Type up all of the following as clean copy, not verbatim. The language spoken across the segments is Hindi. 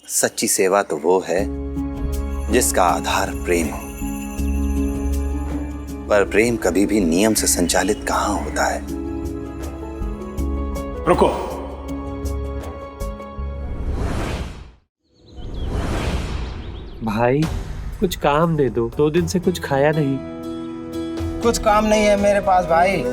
सच्ची सेवा तो वो है जिसका आधार प्रेम हो, पर प्रेम कभी भी नियम से संचालित कहां होता है। रुको, भाई कुछ काम दे दो, 2 दिन से कुछ खाया नहीं। कुछ काम नहीं है मेरे पास भाई।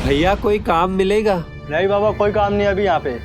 भैया कोई काम मिलेगा? नहीं बाबा, कोई काम नहीं अभी यहाँ पे।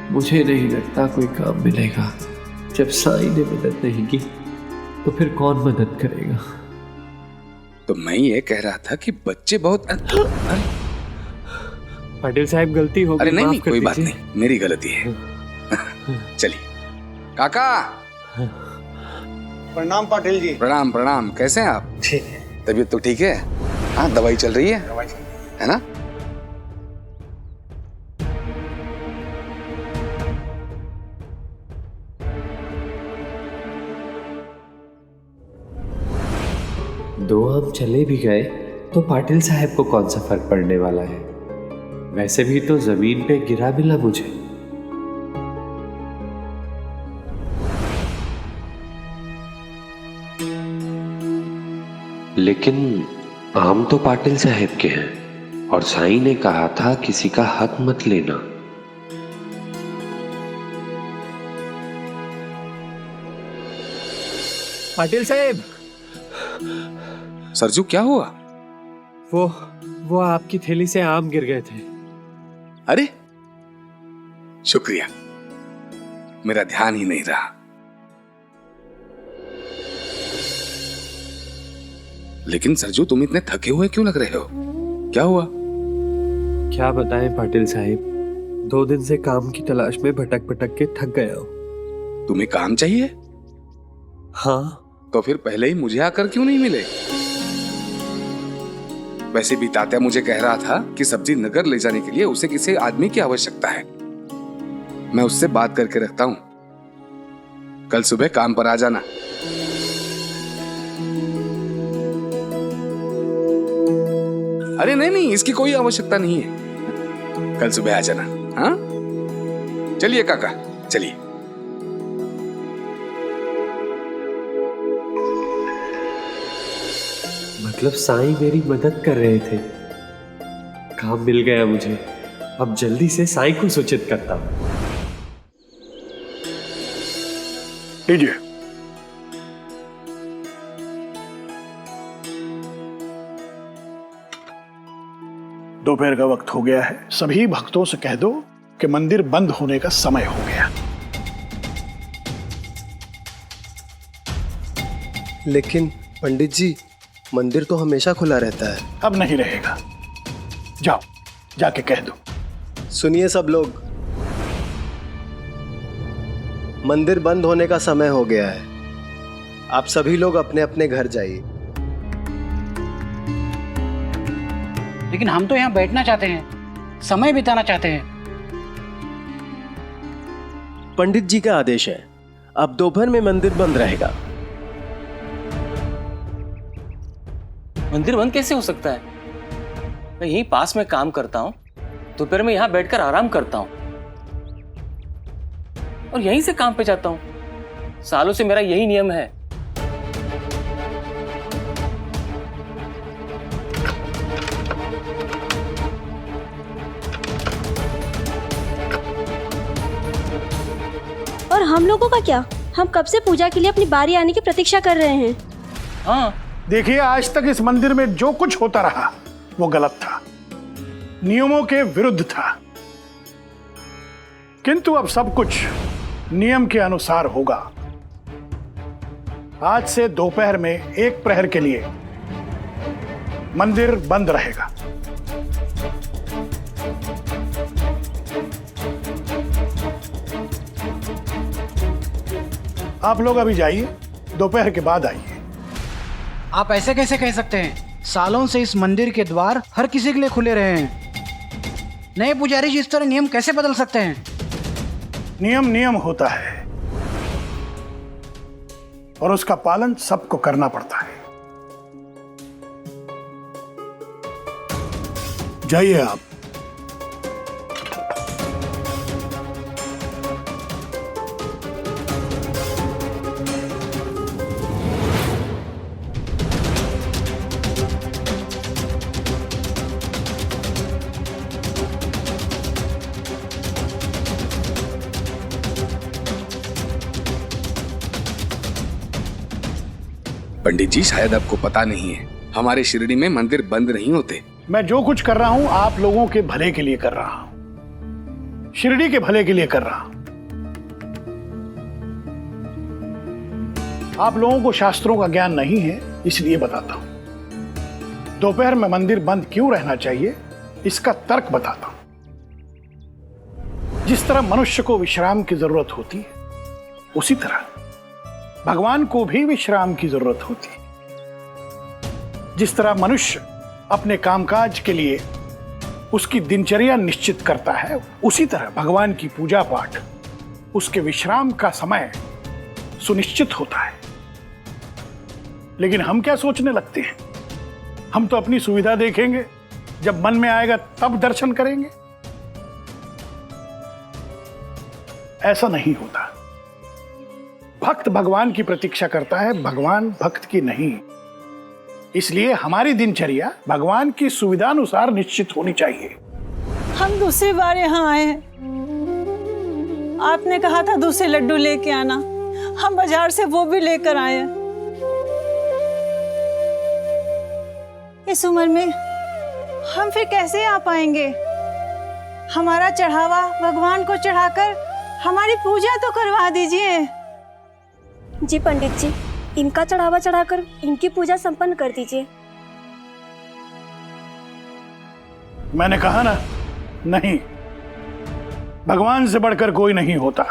मुझे नहीं लगता कोई काम मिलेगा। जब साईं ने मदद नहीं की तो फिर कौन मदद करेगा? तो मैं ये कह रहा था कि बच्चे बहुत पाटिल साहब गलती हो गई। अरे नहीं, कोई बात नहीं, मेरी गलती है। चलिए काका। प्रणाम पाटिल जी। प्रणाम प्रणाम, कैसे हैं आप? ठीक है। तबीयत तो ठीक है? हाँ, दवाई चल रही है? है ना? दो हम चले भी गए तो पाटिल साहब को कौन सा फर्क पड़ने वाला है? वैसे भी तो जमीन पे गिरा मिला मुझे। लेकिन आम तो पाटिल साहब के हैं और साईं ने कहा था किसी का हक मत लेना। पाटिल साहब। सरजू क्या हुआ? वो आपकी थैली से आम गिर गए थे। अरे शुक्रिया, मेरा ध्यान ही नहीं रहा। लेकिन सरजू, तुम इतने थके हुए क्यों लग रहे हो? क्या हुआ? क्या बताएं पाटिल साहब, 2 दिन से काम की तलाश में भटक भटक के थक गया हूं। तुम्हें काम चाहिए? हाँ। तो फिर पहले ही मुझे आकर क्यों नहीं मिले? वैसे भी तात्या मुझे कह रहा था कि सब्जी नगर ले जाने के लिए उसे किसी आदमी की आवश्यकता है। मैं उससे बात करके रखता हूं, कल सुबह काम पर आ जाना। अरे नहीं नहीं, इसकी कोई आवश्यकता नहीं है, कल सुबह आ जाना। हाँ चलिए काका, चलिए। मतलब साईं मेरी मदद कर रहे थे। काम मिल गया मुझे। अब जल्दी से साईं को सूचित करता हूँ। लीजिए। दोपहर का वक्त हो गया है, सभी भक्तों से कह दो कि मंदिर बंद होने का समय हो गया। लेकिन पंडित जी, मंदिर तो हमेशा खुला रहता है। अब नहीं रहेगा, जाओ जाके कह दो। सुनिए सब लोग, मंदिर बंद होने का समय हो गया है। आप सभी लोग अपने अपने घर जाइए। लेकिन हम तो यहाँ बैठना चाहते हैं, समय बिताना चाहते हैं। पंडित जी का आदेश है, अब दोपहर में मंदिर बंद रहेगा। मंदिर बंद कैसे हो सकता है? मैं यहीं पास में काम करता हूँ, दोपहर में यहाँ बैठकर आराम करता हूँ और यहीं से काम पे जाता हूँ। सालों से मेरा यही नियम है। और हम लोगों का क्या? हम कब से पूजा के लिए अपनी बारी आने की प्रतीक्षा कर रहे हैं। हाँ, देखिए, आज तक इस मंदिर में जो कुछ होता रहा वो गलत था, नियमों के विरुद्ध था। किंतु अब सब कुछ नियम के अनुसार होगा। आज से दोपहर में 1 प्रहर के लिए मंदिर बंद रहेगा। आप लोग अभी जाइए, दोपहर के बाद आइए। आप ऐसे कैसे कह सकते हैं? सालों से इस मंदिर के द्वार हर किसी के लिए खुले रहे हैं। नए पुजारी जी इस तरह नियम कैसे बदल सकते हैं? नियम नियम होता है और उसका पालन सबको करना पड़ता है। जाइए आप। पंडित जी, शायद आपको पता नहीं है, हमारे शिरडी में मंदिर बंद नहीं होते। मैं जो कुछ कर रहा हूं आप लोगों के भले के लिए कर रहा हूं, शिरडी के भले के लिए कर रहा हूं। आप लोगों को शास्त्रों का ज्ञान नहीं है, इसलिए बताता हूं। दोपहर में मंदिर बंद क्यों रहना चाहिए, इसका तर्क बताता हूं। जिस तरह मनुष्य को विश्राम की जरूरत होती है, उसी तरह भगवान को भी विश्राम की जरूरत होती है। जिस तरह मनुष्य अपने कामकाज के लिए उसकी दिनचर्या निश्चित करता है, उसी तरह भगवान की पूजा पाठ उसके विश्राम का समय सुनिश्चित होता है। लेकिन हम क्या सोचने लगते हैं, हम तो अपनी सुविधा देखेंगे, जब मन में आएगा तब दर्शन करेंगे। ऐसा नहीं होता। भक्त भगवान की प्रतीक्षा करता है, भगवान भक्त की नहीं। इसलिए हमारी दिनचर्या भगवान की सुविधानुसार निश्चित होनी चाहिए। हम दूसरी बार यहाँ आए हैं, आपने कहा था दूसरे लड्डू लेके आना, हम बाजार से वो भी लेकर आए हैं। इस उम्र में हम फिर कैसे आ पाएंगे? हमारा चढ़ावा भगवान को चढ़ाकर हमारी पूजा तो करवा दीजिए। जी पंडित जी, इनका चढ़ावा चढ़ाकर इनकी पूजा संपन्न कर दीजिए। मैंने कहा ना, नहीं, भगवान से बढ़कर कोई नहीं होता।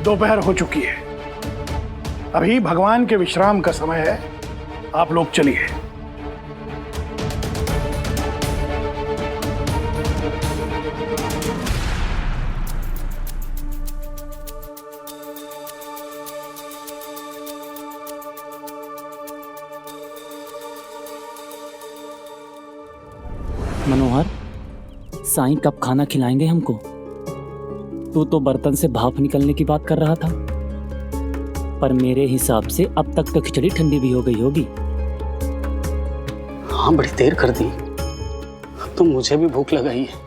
दोपहर हो चुकी है, अभी भगवान के विश्राम का समय है। आप लोग चलिए। मनोहर, साईं कब खाना खिलाएंगे हमको? तू तो बर्तन से भाप निकलने की बात कर रहा था, पर मेरे हिसाब से अब तक तो खिचड़ी ठंडी भी हो गई होगी। हाँ, बड़ी देर कर दी। अब तो मुझे भी भूख लगाई है।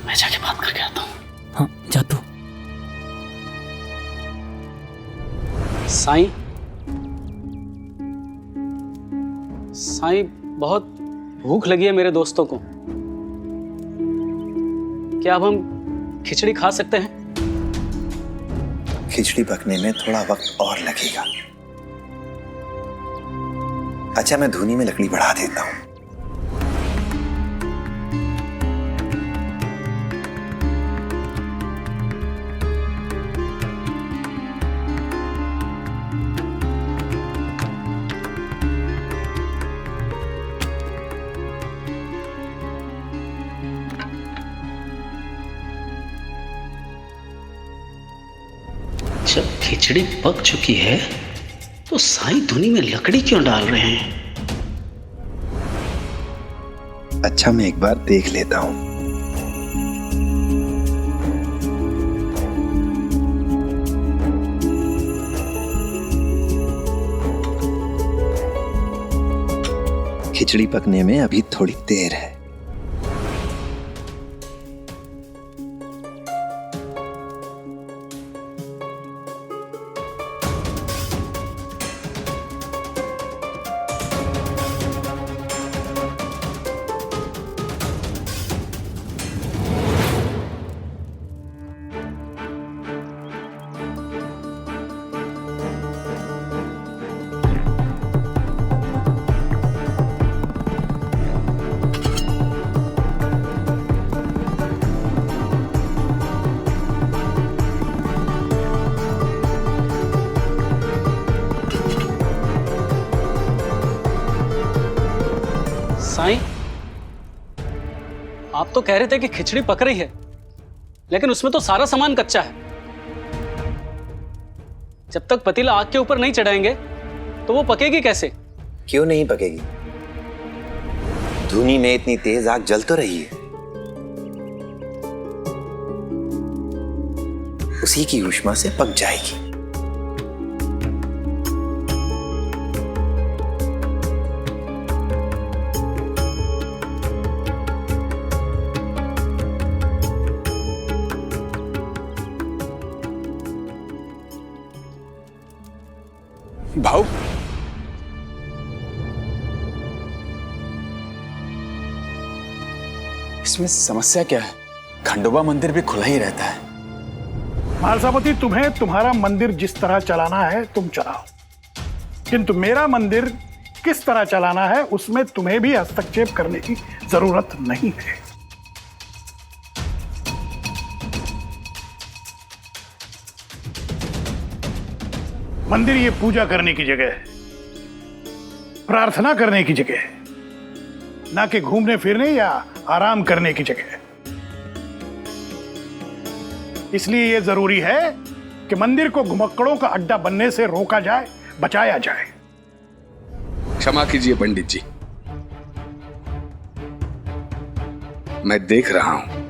मैं जाके बात करके आता हूँ। हाँ, जा तू। साईं, साईं, बहुत भूख लगी है मेरे दोस्तों को। क्या अब हम खिचड़ी खा सकते हैं? खिचड़ी पकने में थोड़ा वक्त और लगेगा। अच्छा, मैं धूनी में लकड़ी बढ़ा देता हूं। जब खिचड़ी पक चुकी है तो साईं धुनी में लकड़ी क्यों डाल रहे हैं? अच्छा, मैं एक बार देख लेता हूं। खिचड़ी पकने में अभी थोड़ी देर है। साईं, आप तो कह रहे थे कि खिचड़ी पक रही है, लेकिन उसमें तो सारा सामान कच्चा है। जब तक पतीला आग के ऊपर नहीं चढ़ाएंगे तो वो पकेगी कैसे? क्यों नहीं पकेगी? धूनी में इतनी तेज आग जल तो रही है। उसी की ऊष्मा से पक जाएगी। भाऊ, इसमें समस्या क्या है? खंडोबा मंदिर भी खुला ही रहता है। महारसापति, तुम्हें तुम्हारा मंदिर जिस तरह चलाना है तुम चलाओ, किंतु मेरा मंदिर किस तरह चलाना है उसमें तुम्हें भी हस्तक्षेप करने की जरूरत नहीं है। मंदिर ये पूजा करने की जगह है, प्रार्थना करने की जगह है, ना कि घूमने फिरने या आराम करने की जगह है। इसलिए यह जरूरी है कि मंदिर को घुमक्कड़ों का अड्डा बनने से रोका जाए, बचाया जाए। क्षमा कीजिए पंडित जी, मैं देख रहा हूं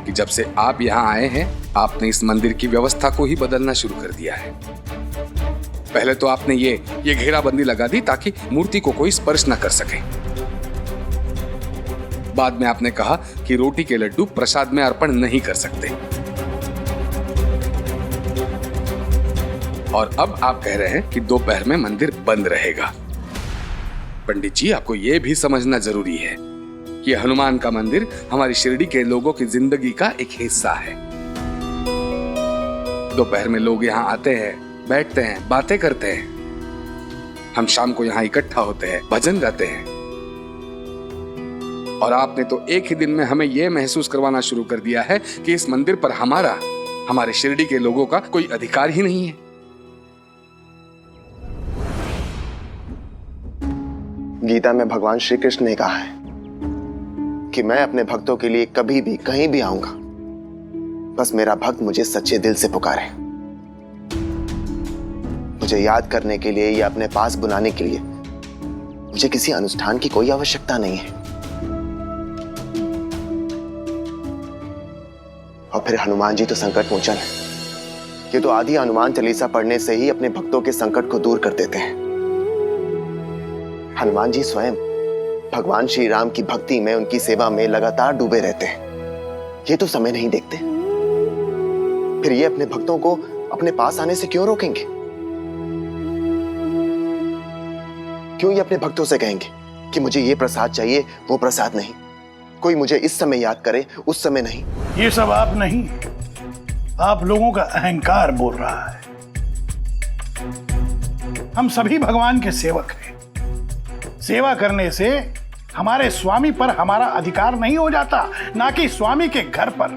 कि जब से आप यहां आए हैं आपने इस मंदिर की व्यवस्था को ही बदलना शुरू कर दिया है। पहले तो आपने ये घेराबंदी लगा दी ताकि मूर्ति को कोई स्पर्श न कर सके। बाद में आपने कहा कि रोटी के लड्डू प्रसाद में अर्पण नहीं कर सकते, और अब आप कह रहे हैं कि दोपहर में मंदिर बंद रहेगा। पंडित जी, आपको यह भी समझना जरूरी है कि हनुमान का मंदिर हमारी शिरडी के लोगों की जिंदगी का एक हिस्सा है। दोपहर में लोग यहाँ आते हैं, बैठते हैं, बातें करते हैं। हम शाम को यहाँ इकट्ठा होते हैं, भजन गाते हैं। और आपने तो एक ही दिन में हमें यह महसूस करवाना शुरू कर दिया है कि इस मंदिर पर हमारे शिरडी के लोगों का कोई अधिकार ही नहीं है। गीता में भगवान श्री कृष्ण ने कहा है कि मैं अपने भक्तों के लिए कभी भी कहीं भी आऊंगा, बस मेरा भक्त मुझे सच्चे दिल से पुकारे। मुझे याद करने के लिए या अपने पास बुलाने के लिए मुझे किसी अनुष्ठान की कोई आवश्यकता नहीं है। और फिर हनुमान जी तो संकट मोचन है। ये तो आदि हनुमान चालीसा पढ़ने से ही अपने भक्तों के संकट को दूर कर देते हैं। हनुमान जी स्वयं भगवान श्री राम की भक्ति में, उनकी सेवा में लगातार डूबे रहते हैं। ये तो समय नहीं देखते, फिर ये अपने भक्तों को अपने पास आने से क्यों रोकेंगे? क्यों ये अपने भक्तों से कहेंगे कि मुझे ये प्रसाद चाहिए, वो प्रसाद नहीं, कोई मुझे इस समय याद करे, उस समय नहीं? ये सब आप नहीं, आप लोगों का अहंकार बोल रहा है। हम सभी भगवान के सेवक हैं। सेवा करने से हमारे स्वामी पर हमारा अधिकार नहीं हो जाता, ना कि स्वामी के घर पर।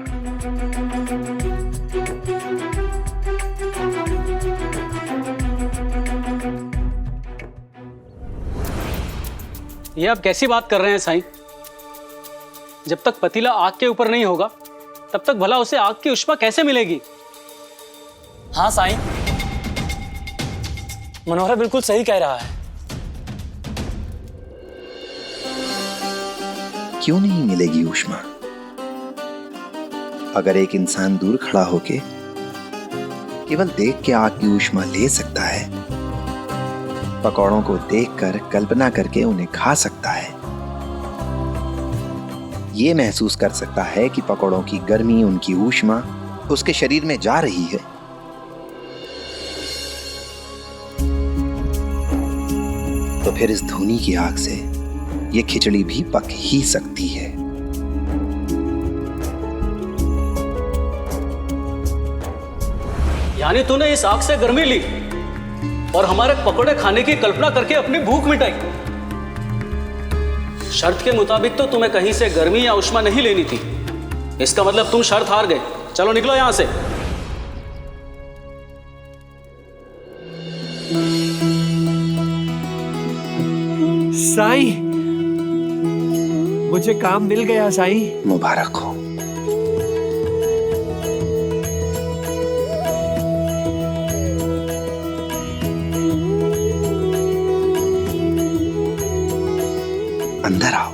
ये आप कैसी बात कर रहे हैं साईं? जब तक पतीला आग के ऊपर नहीं होगा तब तक भला उसे आग की उष्मा कैसे मिलेगी? हाँ साईं, मनोहर बिल्कुल सही कह रहा है। क्यों नहीं मिलेगी ऊष्मा? अगर एक इंसान दूर खड़ा होके केवल देख के आग की ऊष्मा ले सकता है, पकौड़ों को देखकर कल्पना करके उन्हें खा सकता है, ये महसूस कर सकता है कि पकौड़ों की गर्मी, उनकी ऊष्मा उसके शरीर में जा रही है, तो फिर इस धूनी की आग से ये खिचड़ी भी पक ही सकती है। यानी तूने इस आग से गर्मी ली और हमारे पकौड़े खाने की कल्पना करके अपनी भूख मिटाई। शर्त के मुताबिक तो तुम्हें कहीं से गर्मी या उष्मा नहीं लेनी थी। इसका मतलब तुम शर्त हार गए। चलो निकलो यहां से। साईं, मुझे काम मिल गया साईं। मुबारक हो। अंदर आओ।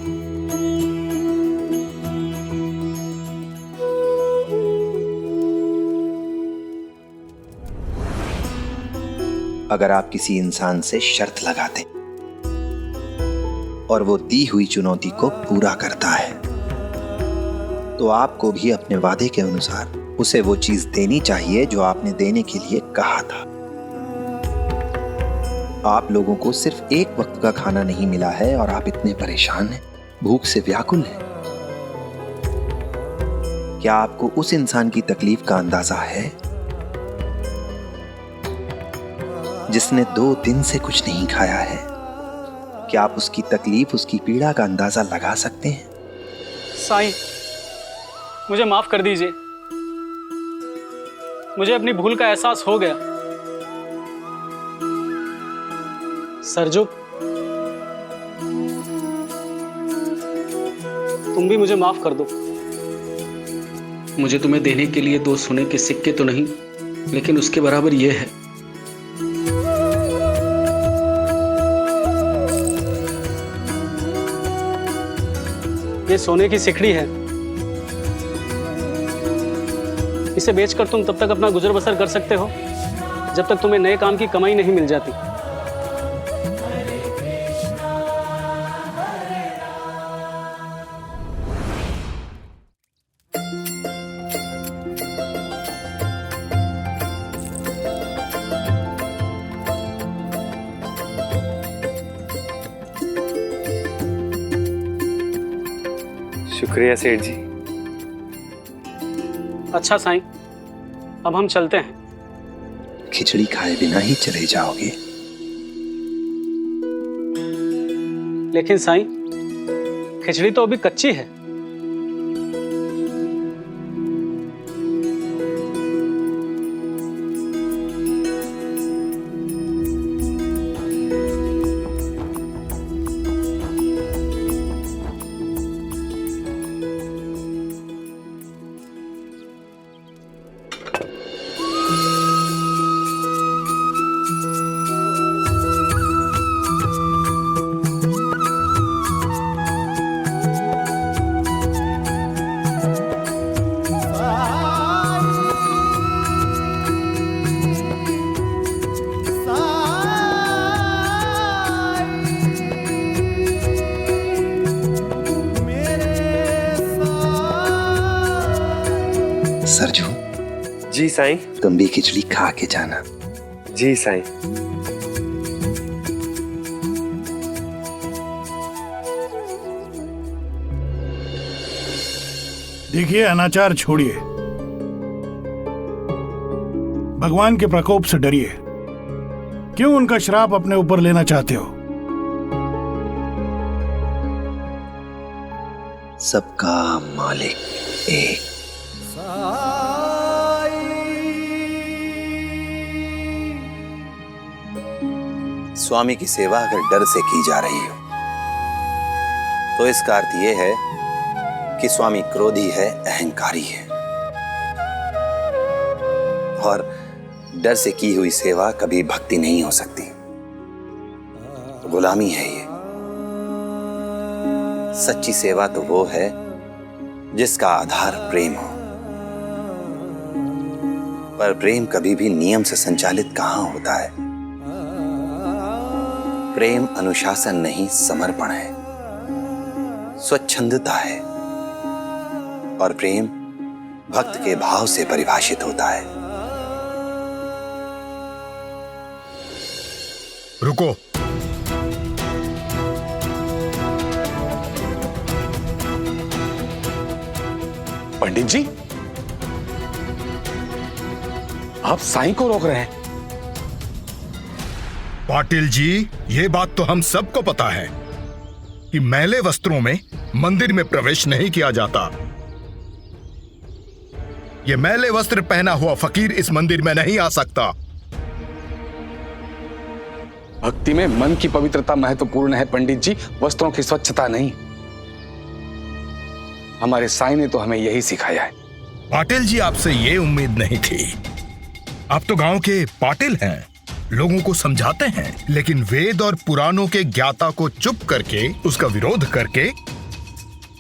अगर आप किसी इंसान से शर्त लगाते और वो दी हुई चुनौती को पूरा करता है, तो आपको भी अपने वादे के अनुसार उसे वो चीज देनी चाहिए जो आपने देने के लिए कहा था। आप लोगों को सिर्फ एक वक्त का खाना नहीं मिला है और आप इतने परेशान हैं, भूख से व्याकुल हैं। क्या आपको उस इंसान की तकलीफ का अंदाजा है जिसने 2 दिन से कुछ नहीं खाया है? क्या आप उसकी तकलीफ, उसकी पीड़ा का अंदाजा लगा सकते हैं? साईं, मुझे माफ कर दीजिए। मुझे अपनी भूल का एहसास हो गया। सरजू, तुम भी मुझे माफ कर दो। मुझे तुम्हें देने के लिए 2 सोने के सिक्के तो नहीं, लेकिन उसके बराबर यह है। ये सोने की सिकड़ी है। इसे बेचकर तुम तब तक अपना गुजर बसर कर सकते हो जब तक तुम्हें नए काम की कमाई नहीं मिल जाती। शुक्रिया सेठ जी। अच्छा साईं, अब हम चलते हैं। खिचड़ी खाए बिना ही चले जाओगे? लेकिन साईं, खिचड़ी तो अभी कच्ची है। सरजू, जी साईं। तुम भी खिचड़ी खा के जाना। जी साईं। देखिए, अनाचार छोड़िए, भगवान के प्रकोप से डरिए। क्यों उनका श्राप अपने ऊपर लेना चाहते हो? सबका मालिक एक। स्वामी की सेवा अगर डर से की जा रही हो तो इसका अर्थ यह है कि स्वामी क्रोधी है, अहंकारी है, और डर से की हुई सेवा कभी भक्ति नहीं हो सकती, गुलामी है ये। सच्ची सेवा तो वो है जिसका आधार प्रेम हो, पर प्रेम कभी भी नियम से संचालित कहां होता है। प्रेम अनुशासन नहीं, समर्पण है, स्वच्छंदता है, और प्रेम भक्त के भाव से परिभाषित होता है। रुको, पंडित जी, आप साईं को रोक रहे हैं? पाटिल जी, ये बात तो हम सबको पता है कि मैले वस्त्रों में मंदिर में प्रवेश नहीं किया जाता। ये मैले वस्त्र पहना हुआ फकीर इस मंदिर में नहीं आ सकता। भक्ति में मन की पवित्रता महत्वपूर्ण है पंडित जी, वस्त्रों की स्वच्छता नहीं। हमारे साईं ने तो हमें यही सिखाया है। पाटिल जी, आपसे ये उम्मीद नहीं थी। आप तो गांव के पाटिल हैं, लोगों को समझाते हैं, लेकिन वेद और पुराणों के ज्ञाता को चुप करके, उसका विरोध करके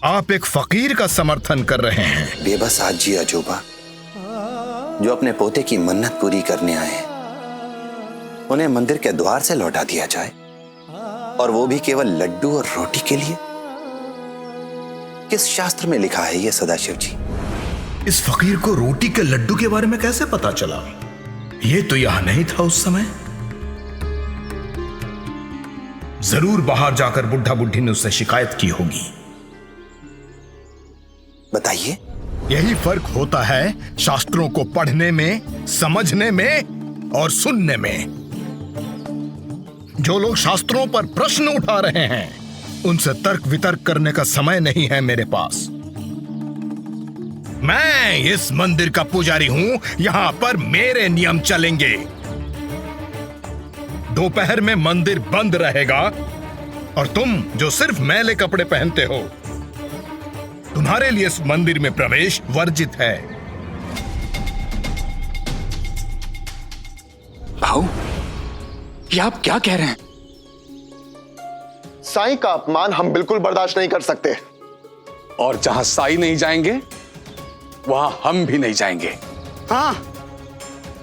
आप एक फकीर का समर्थन कर रहे हैं। बेबस आजी अजूबा जो अपने पोते की मन्नत पूरी करने आए हैं, उन्हें मंदिर के द्वार से लौटा दिया जाए, और वो भी केवल लड्डू और रोटी के लिए? किस शास्त्र में लिखा है ये सदाशिव जी? इस फकीर को रोटी के लड्डू के बारे में कैसे पता चला? ये तो यहां नहीं था उस समय। जरूर बाहर जाकर बुढ़ा बुढ़ी ने उससे शिकायत की होगी। बताइए। यही फर्क होता है शास्त्रों को पढ़ने में, समझने में और सुनने में। जो लोग शास्त्रों पर प्रश्न उठा रहे हैं, उनसे तर्क वितर्क करने का समय नहीं है मेरे पास। मैं इस मंदिर का पुजारी हूं, यहां पर मेरे नियम चलेंगे। दोपहर में मंदिर बंद रहेगा, और तुम जो सिर्फ मैले कपड़े पहनते हो, तुम्हारे लिए इस मंदिर में प्रवेश वर्जित है। भाऊ, ये आप क्या कह रहे हैं? साईं का अपमान हम बिल्कुल बर्दाश्त नहीं कर सकते। और जहां साईं नहीं जाएंगे, वहां हम भी नहीं जाएंगे। हाँ,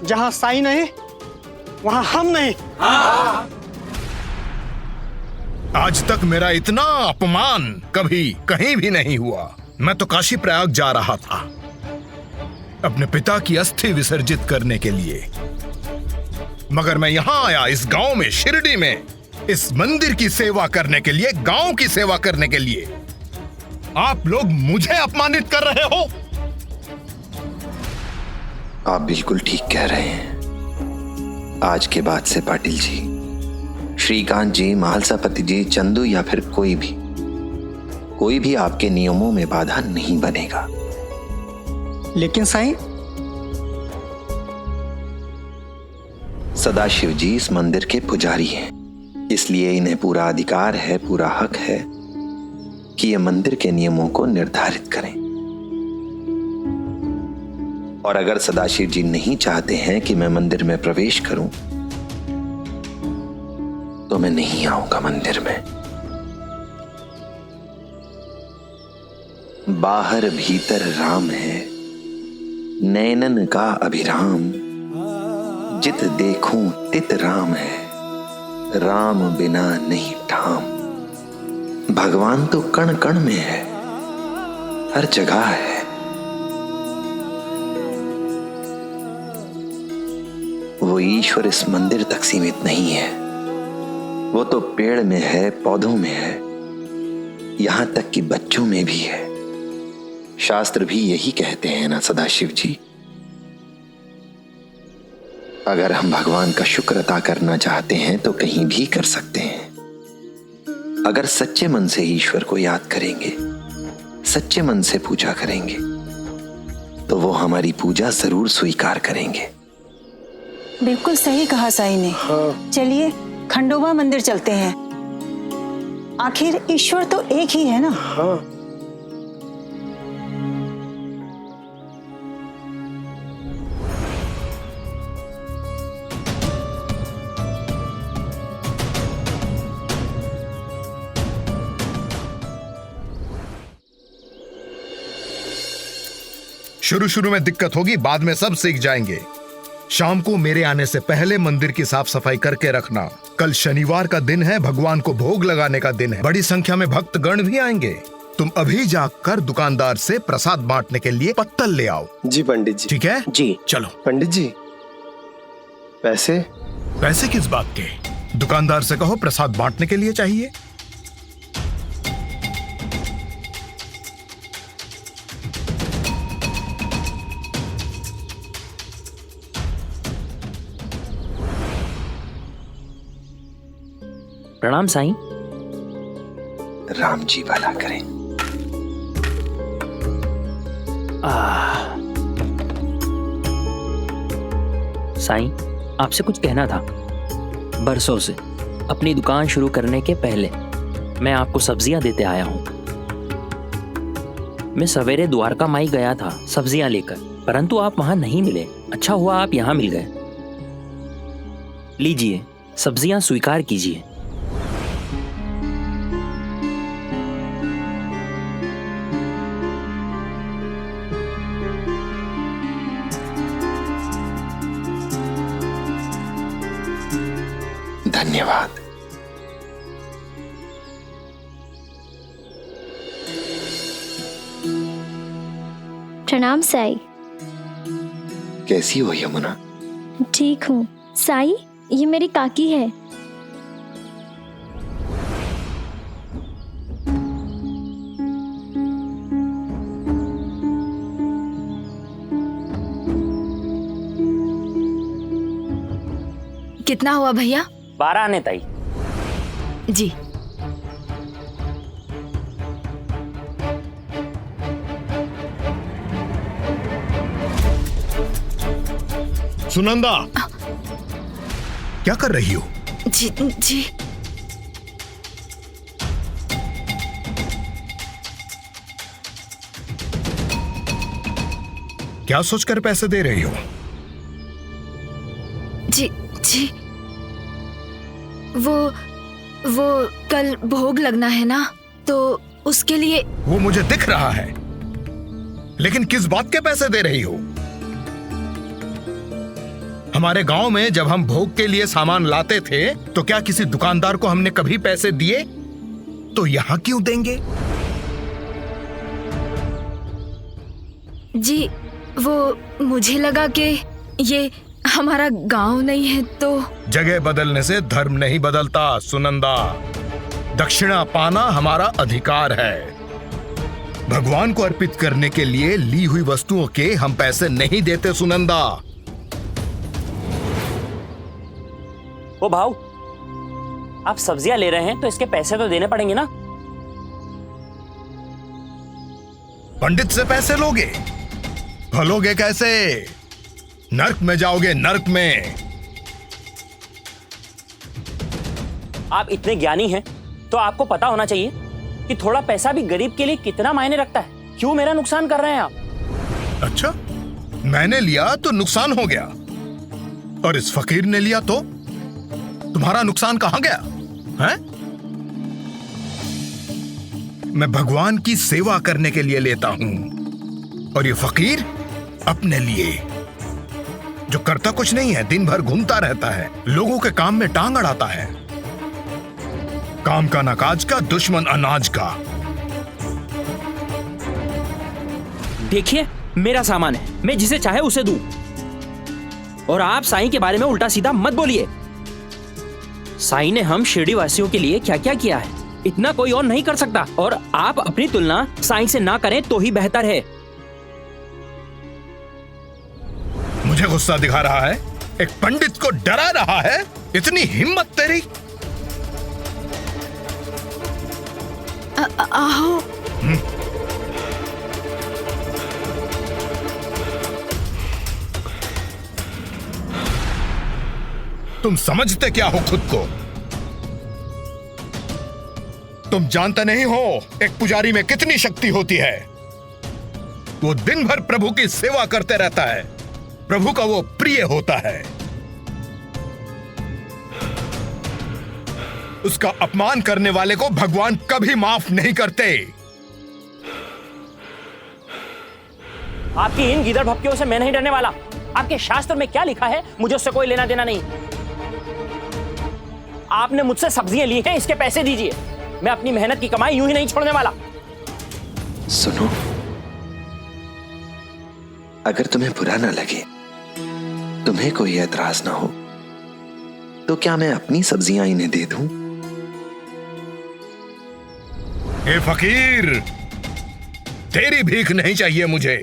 जहां साईं नहीं, वहां हम नहीं। हाँ। आज तक मेरा इतना अपमान कभी कहीं भी नहीं हुआ। मैं तो काशी प्रयाग जा रहा था अपने पिता की अस्थि विसर्जित करने के लिए, मगर मैं यहां आया इस गांव में, शिरडी में, इस मंदिर की सेवा करने के लिए, गांव की सेवा करने के लिए। आप लोग मुझे अपमानित कर रहे हो। आप बिल्कुल ठीक कह रहे हैं। आज के बाद से पाटिल जी, श्रीकांत जी, महालसापति जी, चंदू या फिर कोई भी आपके नियमों में बाधा नहीं बनेगा। लेकिन साईं, सदाशिव जी इस मंदिर के पुजारी हैं, इसलिए इन्हें पूरा अधिकार है, पूरा हक है कि ये मंदिर के नियमों को निर्धारित करें। और अगर सदाशिव जी नहीं चाहते हैं कि मैं मंदिर में प्रवेश करूं, तो मैं नहीं आऊंगा मंदिर में। बाहर भीतर राम है, नैनन का अभिराम, जित देखूं तित राम है, राम बिना नहीं ठाम। भगवान तो कण कण में है, हर जगह है। वो ईश्वर इस मंदिर तक सीमित नहीं है, वो तो पेड़ में है, पौधों में है, यहां तक कि बच्चों में भी है। शास्त्र भी यही कहते हैं ना सदाशिव जी। अगर हम भगवान का शुक्र अदा करना चाहते हैं तो कहीं भी कर सकते हैं। अगर सच्चे मन से ईश्वर को याद करेंगे, सच्चे मन से पूजा करेंगे, तो वो हमारी पूजा जरूर स्वीकार करेंगे। बिल्कुल सही कहा साईं ने। चलिए खंडोबा मंदिर चलते हैं, आखिर ईश्वर तो एक ही है ना। शुरू शुरू में दिक्कत होगी, बाद में सब सीख जाएंगे। शाम को मेरे आने से पहले मंदिर की साफ सफाई करके रखना। कल शनिवार का दिन है, भगवान को भोग लगाने का दिन है, बड़ी संख्या में भक्तगण भी आएंगे। तुम अभी जाकर दुकानदार से प्रसाद बांटने के लिए पत्तल ले आओ। जी पंडित जी। ठीक है जी। चलो। पंडित जी पैसे? पैसे किस बात के? दुकानदार से कहो प्रसाद बांटने के लिए चाहिए। प्रणाम साईं। राम जी भला करें। साईं, आपसे कुछ कहना था। बरसों से अपनी दुकान शुरू करने के पहले मैं आपको सब्जियां देते आया हूं। मैं सवेरे द्वारका माई गया था सब्जियां लेकर, परंतु आप वहां नहीं मिले। अच्छा हुआ आप यहां मिल गए। लीजिए, सब्जियां स्वीकार कीजिए। धन्यवाद। प्रणाम साई। कैसी हो यमुना? ठीक हूँ साई, ये मेरी काकी है। कितना हुआ भैया? 12 आने ताई। जी। सुनंदा, क्या कर रही हो? जी जी। क्या सोचकर पैसे दे रही हो? जी जी, वो कल भोग लगना है ना, तो उसके लिए। वो मुझे दिख रहा है, लेकिन किस बात के पैसे दे रही हो? हमारे गांव में जब हम भोग के लिए सामान लाते थे तो क्या किसी दुकानदार को हमने कभी पैसे दिए? तो यहां क्यों देंगे? जी, वो मुझे लगा कि ये हमारा गांव नहीं है तो। जगह बदलने से धर्म नहीं बदलता सुनंदा। दक्षिणा पाना हमारा अधिकार है। भगवान को अर्पित करने के लिए ली हुई वस्तुओं के हम पैसे नहीं देते सुनंदा। ओ भाऊ, आप सब्जियां ले रहे हैं तो इसके पैसे तो देने पड़ेंगे ना। पंडित से पैसे लोगे? भलोगे कैसे? नर्क में जाओगे, नर्क में। आप इतने ज्ञानी हैं तो आपको पता होना चाहिए कि थोड़ा पैसा भी गरीब के लिए कितना मायने रखता है। क्यों मेरा नुकसान कर रहे हैं आप? अच्छा, मैंने लिया तो नुकसान हो गया, और इस फकीर ने लिया तो तुम्हारा नुकसान कहां गया है? मैं भगवान की सेवा करने के लिए लेता हूं, और ये फकीर अपने लिए, जो करता कुछ नहीं है, दिन भर घूमता रहता है, लोगों के काम में टांग अड़ाता है। काम का ना काज का, दुश्मन अनाज का। देखिए, मेरा सामान है, मैं जिसे चाहे उसे दूं। और आप साईं के बारे में उल्टा सीधा मत बोलिए। साईं ने हम शिरडी वासियों के लिए क्या क्या किया है, इतना कोई और नहीं कर सकता। और आप अपनी तुलना साईं से ना करें तो ही बेहतर है। मुझे गुस्सा दिखा रहा है, एक पंडित को डरा रहा है, इतनी हिम्मत तेरी। आओ। तुम समझते क्या हो खुद को? तुम जानते नहीं हो एक पुजारी में कितनी शक्ति होती है। वो दिन भर प्रभु की सेवा करते रहता है, प्रभु का वो प्रिय होता है। उसका अपमान करने वाले को भगवान कभी माफ नहीं करते। आपकी इन गिदड़ भपकियों से मैं नहीं डरने वाला। आपके शास्त्र में क्या लिखा है मुझे उससे कोई लेना देना नहीं। आपने मुझसे सब्जियां ली हैं, इसके पैसे दीजिए। मैं अपनी मेहनत की कमाई यूं ही नहीं छोड़ने वाला। सुनो, अगर तुम्हें बुरा ना लगे, तुम्हें कोई एतराज ना हो, तो क्या मैं अपनी सब्जियां इन्हें दे दूं? ए फकीर, तेरी भीख नहीं चाहिए मुझे।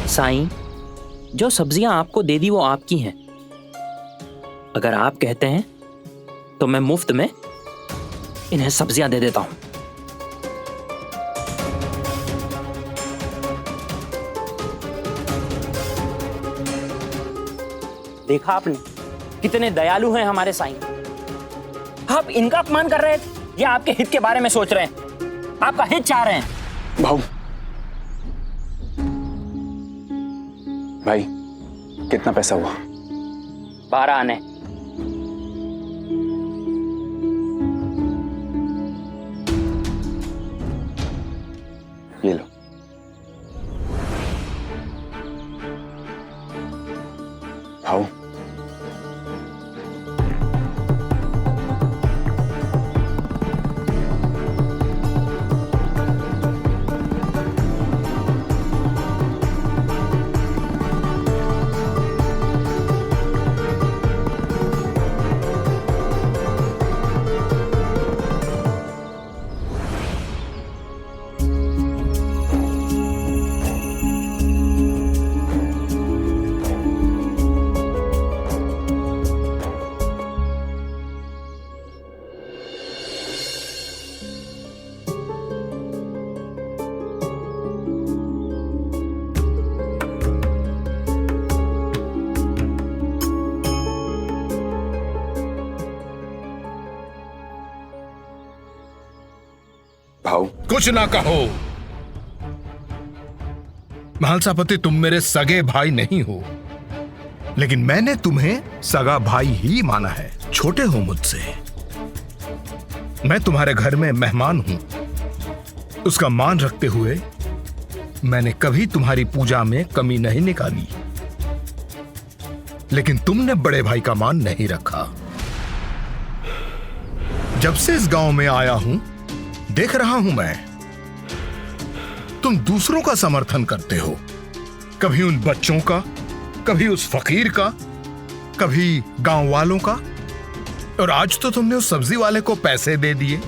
साईं, जो सब्जियां आपको दे दी वो आपकी हैं। अगर आप कहते हैं तो मैं मुफ्त में इन्हें सब्जियां दे देता हूं। देखा आपने कितने दयालु हैं हमारे साईं। आप इनका अपमान कर रहे थे या आपके हित के बारे में सोच रहे हैं, आपका हित चाह रहे हैं? भाऊ, भाई कितना पैसा हुआ? 12 आने। ये लो। भाऊ, कुछ ना कहो। महालसापति, तुम मेरे सगे भाई नहीं हो, लेकिन मैंने तुम्हें सगा भाई ही माना है। छोटे हो मुझसे, मैं तुम्हारे घर में मेहमान हूं। उसका मान रखते हुए मैंने कभी तुम्हारी पूजा में कमी नहीं निकाली, लेकिन तुमने बड़े भाई का मान नहीं रखा। जब से इस गांव में आया हूं, देख रहा हूं मैं, तुम दूसरों का समर्थन करते हो। कभी उन बच्चों का, कभी उस फकीर का, कभी गांव वालों का, और आज तो तुमने उस सब्जी वाले को पैसे दे दिए।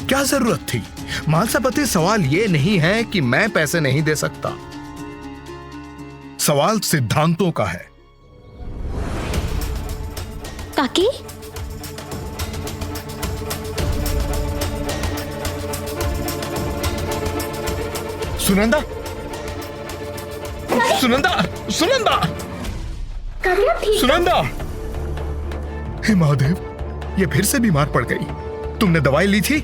क्या जरूरत थी? महालसापति, सवाल यह नहीं है कि मैं पैसे नहीं दे सकता, सवाल सिद्धांतों का है। काकी, सुनंदा, सुनंदा, सुनंदा, सुनंदा! हे महादेव, ये फिर से बीमार पड़ गई। तुमने दवाई ली थी?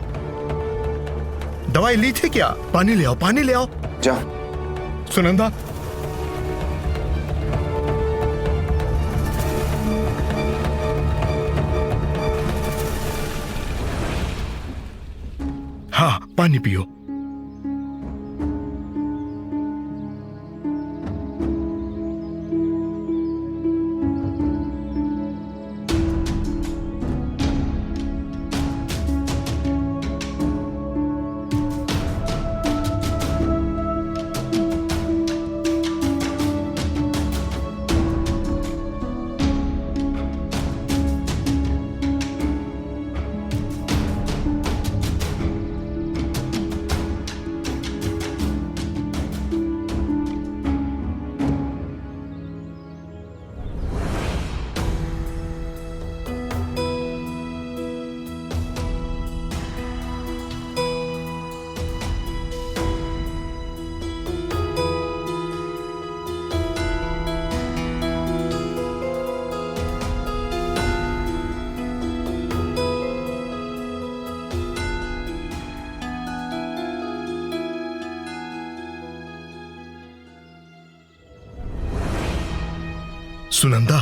दवाई ली थी क्या? पानी ले आओ, पानी ले आओ। जाओ। सुनंदा, हाँ, पानी पियो। सुनंदा,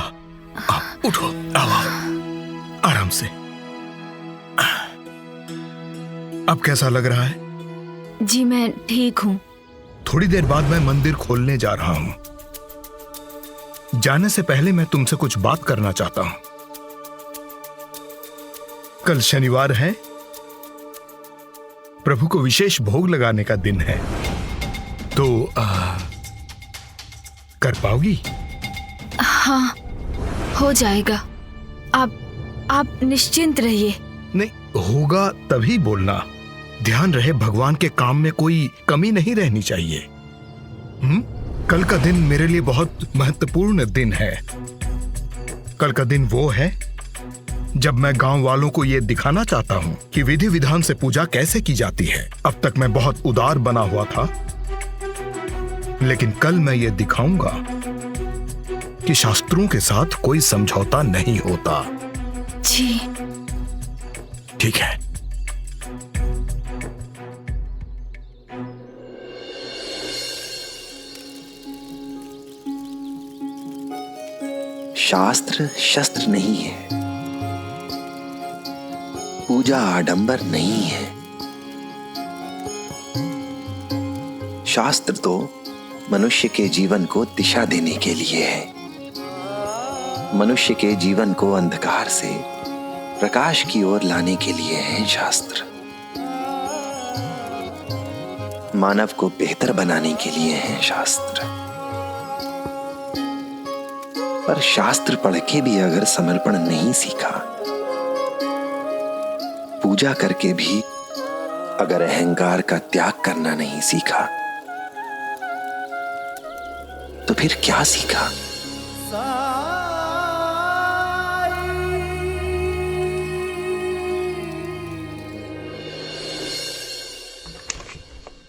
उठो, आओ, आराम से। अब कैसा लग रहा है? जी मैं ठीक हूँ। थोड़ी देर बाद मैं मंदिर खोलने जा रहा हूं। जाने से पहले मैं तुमसे कुछ बात करना चाहता हूं। कल शनिवार है, प्रभु को विशेष भोग लगाने का दिन है, तो कर पाओगी? हाँ, हो जाएगा। आप निश्चिंत रहिए। नहीं, होगा तभी बोलना। ध्यान रहे भगवान के काम में कोई कमी नहीं रहनी चाहिए। कल का दिन मेरे लिए बहुत महत्वपूर्ण दिन है। कल का दिन वो है जब मैं गांव वालों को ये दिखाना चाहता हूं कि विधि विधान से पूजा कैसे की जाती है। अब तक मैं बहुत उदार बना हुआ था, लेकिन कल मैं ये दिखाऊंगा कि शास्त्रों के साथ कोई समझौता नहीं होता। जी ठीक है। शास्त्र शस्त्र नहीं है, पूजा आडंबर नहीं है। शास्त्र तो मनुष्य के जीवन को दिशा देने के लिए है। मनुष्य के जीवन को अंधकार से प्रकाश की ओर लाने के लिए है शास्त्र। मानव को बेहतर बनाने के लिए है शास्त्र। पर शास्त्र पढ़ के भी अगर समर्पण नहीं सीखा, पूजा करके भी अगर अहंकार का त्याग करना नहीं सीखा, तो फिर क्या सीखा?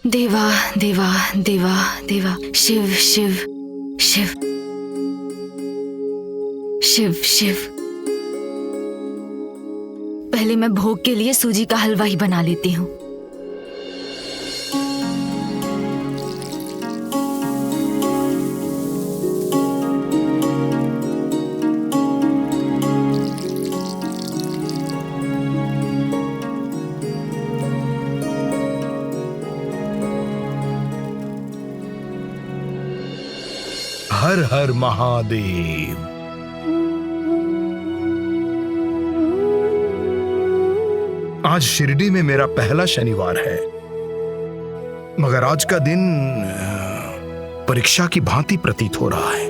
देवा देवा देवा देवा, शिव शिव शिव शिव शिव। पहले मैं भोग के लिए सूजी का हलवा ही बना लेती हूँ। हर हर महादेव। आज शिरडी में मेरा पहला शनिवार है, मगर आज का दिन परीक्षा की भांति प्रतीत हो रहा है।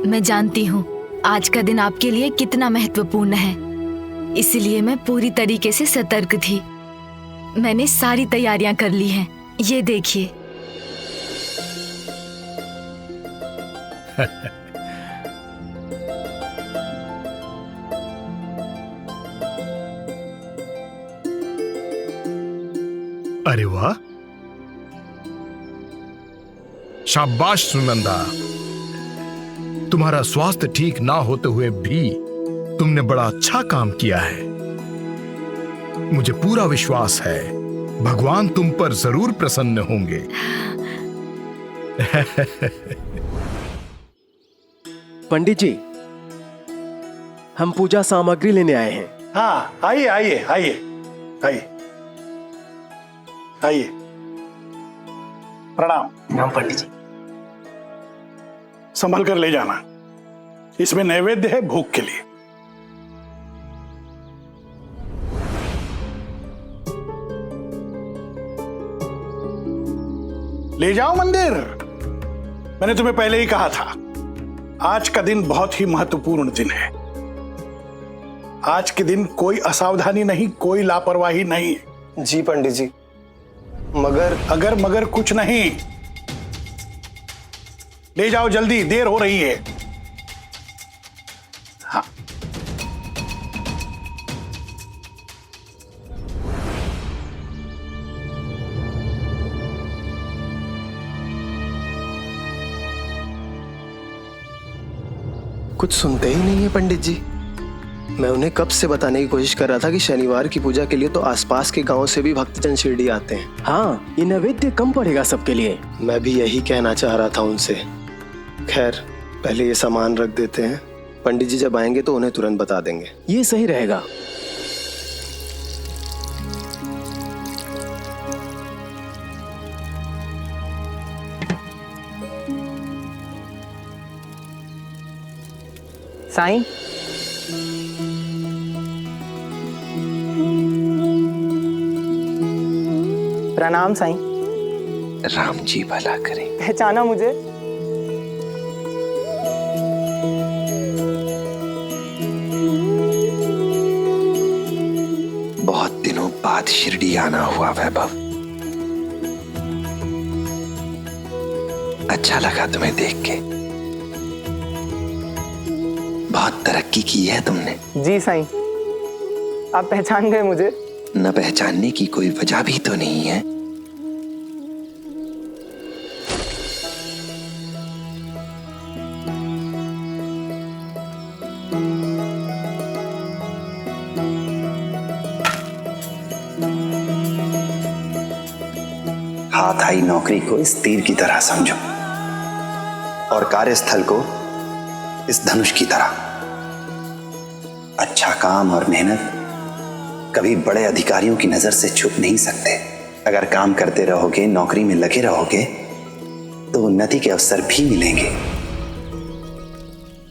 मैं जानती हूँ आज का दिन आपके लिए कितना महत्वपूर्ण है, इसलिए मैं पूरी तरीके से सतर्क थी। मैंने सारी तैयारियां कर ली हैं, ये देखिए। अरे वाह, शाबाश सुनंदा। तुम्हारा स्वास्थ्य ठीक ना होते हुए भी तुमने बड़ा अच्छा काम किया है। मुझे पूरा विश्वास है भगवान तुम पर जरूर प्रसन्न होंगे। पंडित जी, हम पूजा सामग्री लेने आए हैं। हाँ, आइए आइए आइए आइए आइए। प्रणाम। प्रणाम पंडित जी। संभल कर ले जाना, इसमें नैवेद्य है भोग के लिए। ले जाओ मंदिर। मैंने तुम्हें पहले ही कहा था, आज का दिन बहुत ही महत्वपूर्ण दिन है। आज के दिन कोई असावधानी नहीं, कोई लापरवाही नहीं। जी पंडित जी, मगर अगर मगर कुछ नहीं। ले जाओ जल्दी, देर हो रही है। हाँ, कुछ सुनते ही नहीं है पंडित जी। मैं उन्हें कब से बताने की कोशिश कर रहा था कि शनिवार की पूजा के लिए तो आसपास के गांव से भी भक्तजन शिरडी आते हैं। हाँ, ये नैवेद्य कम पड़ेगा सबके लिए। मैं भी यही कहना चाह रहा था उनसे। खैर, पहले ये सामान रख देते हैं, पंडित जी जब आएंगे तो उन्हें तुरंत बता देंगे। ये सही रहेगा। साईं, प्रणाम साईं। राम जी भला करें। पहचाना मुझे? बहुत दिनों बाद शिरडी आना हुआ वैभव। अच्छा लगा तुम्हें देख के। बहुत तरक्की की है तुमने। जी साईं, आप पहचान गए मुझे? न पहचानने की कोई वजह भी तो नहीं है। हाथ आई नौकरी को इस तीर की तरह समझो और कार्यस्थल को इस धनुष की तरह। अच्छा काम और मेहनत कभी बड़े अधिकारियों की नजर से छुप नहीं सकते। अगर काम करते रहोगे, नौकरी में लगे रहोगे, तो उन्नति के अवसर भी मिलेंगे।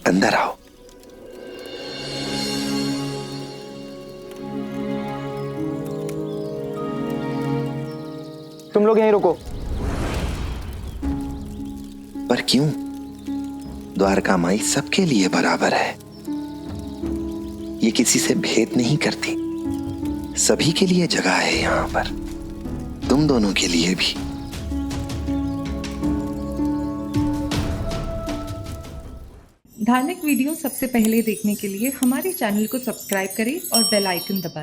अंदर आओ। तुम लोग यहीं रुको। पर क्यों? द्वारका माई सबके लिए बराबर है। ये किसी से भेद नहीं करती। सभी के लिए जगह है यहाँ पर, तुम दोनों के लिए भी। धार्मिक वीडियो सबसे पहले देखने के लिए हमारे चैनल को सब्सक्राइब करें और बेल आइकन दबाएं।